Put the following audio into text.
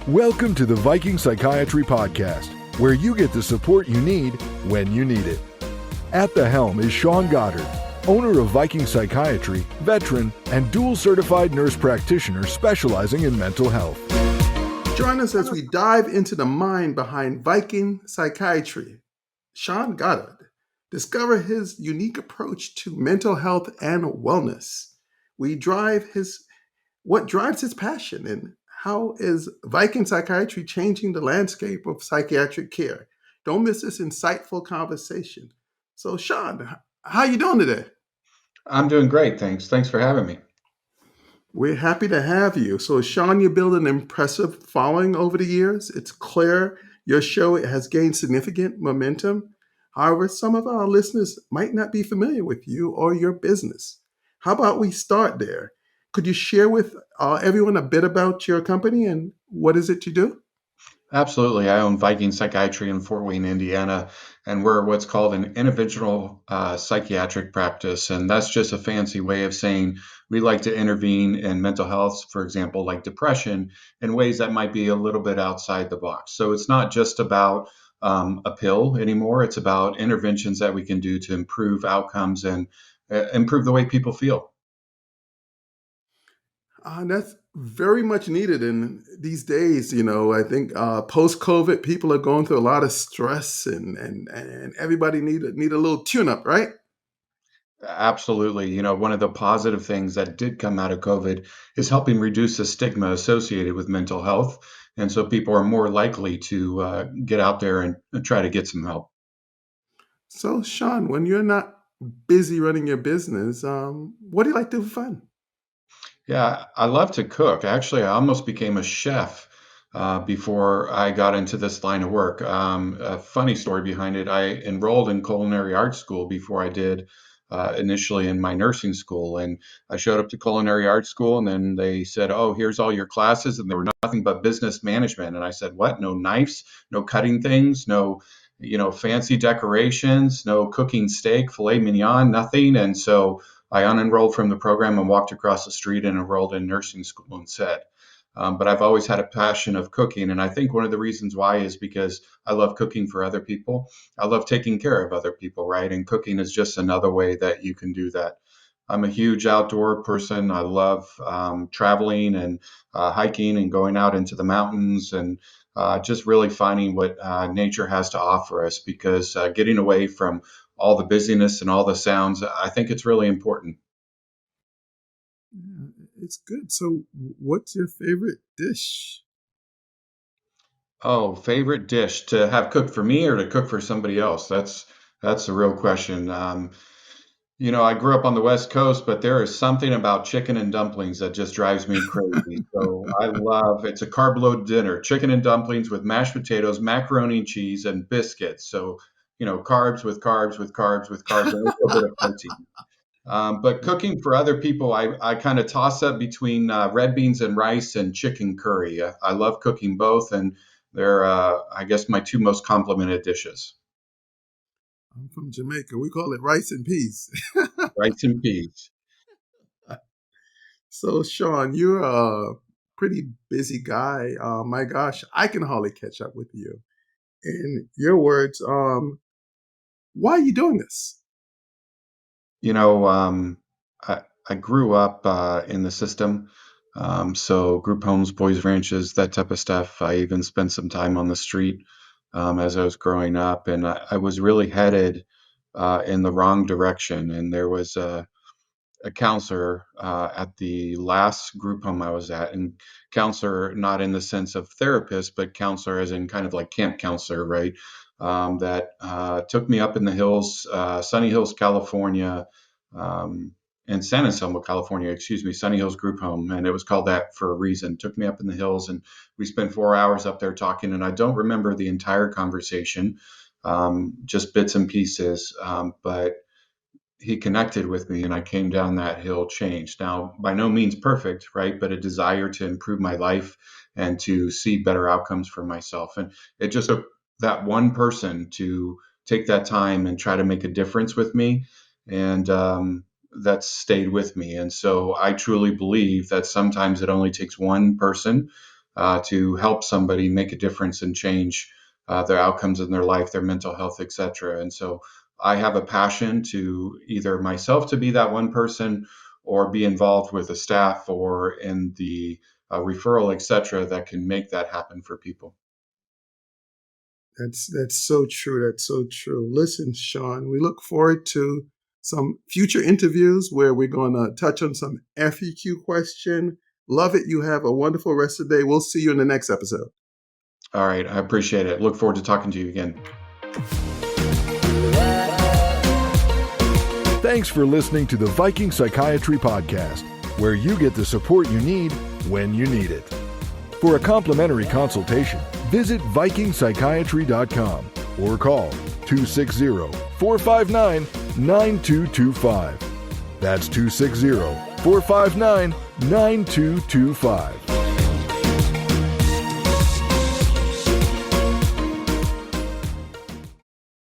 Welcome to the Viking Psychiatry Podcast, where you get the support you need when you need it. At the helm is Sean Goddard, owner of Viking Psychiatry, veteran, and dual certified nurse practitioner specializing in mental health. Join us as we dive into the mind behind Viking Psychiatry. Sean Goddard. Discover his unique approach to mental health and wellness. What drives his passion, and how is Viking Psychiatry changing the landscape of psychiatric care? Don't miss this insightful conversation. So, Sean, how you doing today? I'm doing great, thanks. Thanks for having me. We're happy to have you. So, Sean, you built an impressive following over the years. It's clear your show has gained significant momentum. However, some of our listeners might not be familiar with you or your business. How about we start there? Could you share with everyone a bit about your company and what is it you do? Absolutely. I own Viking Psychiatry in Fort Wayne, Indiana, and we're what's called an interventional psychiatric practice. And that's just a fancy way of saying we like to intervene in mental health, for example, like depression, in ways that might be a little bit outside the box. So it's not just about a pill anymore. It's about interventions that we can do to improve outcomes and improve the way people feel. That's very much needed in these days. I think post-COVID, people are going through a lot of stress, and everybody need a little tune-up, right? Absolutely. One of the positive things that did come out of COVID is helping reduce the stigma associated with mental health. And so people are more likely to get out there and try to get some help. So, Sean, when you're not busy running your business, what do you like to do for fun? Yeah, I love to cook. Actually, I almost became a chef before I got into this line of work. A funny story behind it. I enrolled in culinary art school before I did initially in my nursing school. And I showed up to culinary art school, and then they said, "Oh, here's all your classes." And they were nothing but business management. And I said, "What? No knives, no cutting things, no, fancy decorations, no cooking steak, filet mignon, nothing." And so I unenrolled from the program and walked across the street and enrolled in nursing school instead. But I've always had a passion of cooking. And I think one of the reasons why is because I love cooking for other people. I love taking care of other people, right? And cooking is just another way that you can do that. I'm a huge outdoor person. I love traveling and hiking and going out into the mountains and just really finding what nature has to offer us, because getting away from all the busyness and all the sounds, I think it's really important. Yeah, it's good. So, what's your favorite dish? Oh, favorite dish to have cooked for me or to cook for somebody else? That's the real question. I grew up on the West Coast, but there is something about chicken and dumplings that just drives me crazy. So I love it's a carb load dinner, chicken and dumplings with mashed potatoes, macaroni and cheese, and biscuits. So, carbs with carbs with carbs with carbs, and a little bit of protein. But cooking for other people, I kind of toss up between red beans and rice and chicken curry. I love cooking both, and they're, I guess, my two most complimented dishes. I'm from Jamaica. We call it rice and peas. Rice and peas. So, Sean, you're a pretty busy guy. My gosh, I can hardly catch up with you. In your words, why are you doing this? You know, um, I grew up in the system. So group homes, boys ranches, that type of stuff. I even spent some time on the street as I was growing up, and I was really headed in the wrong direction. And there was a counselor at the last group home I was at, and counselor not in the sense of therapist, but counselor as in kind of like camp counselor, right? That took me up in the hills, Sunny Hills, California, and San Anselmo, California, excuse me, Sunny Hills Group Home, and it was called that for a reason. Took me up in the hills, and we spent 4 hours up there talking, and I don't remember the entire conversation, just bits and pieces, but he connected with me, and I came down that hill changed. Now, by no means perfect, right? But a desire to improve my life and to see better outcomes for myself. And it just took that one person to take that time and try to make a difference with me. And that's stayed with me. And so I truly believe that sometimes it only takes one person to help somebody make a difference and change their outcomes in their life, their mental health, etc. And so I have a passion to either myself to be that one person or be involved with the staff or in the referral, etc., that can make that happen for people. That's so true. That's so true. Listen, Sean, we look forward to some future interviews where we're going to touch on some FEQ question. Love it. You have a wonderful rest of the day. We'll see you in the next episode. All right. I appreciate it. Look forward to talking to you again. Thanks for listening to the Viking Psychiatry Podcast, where you get the support you need when you need it. For a complimentary consultation, visit vikingpsychiatry.com or call 260-459-9225. That's 260-459-9225.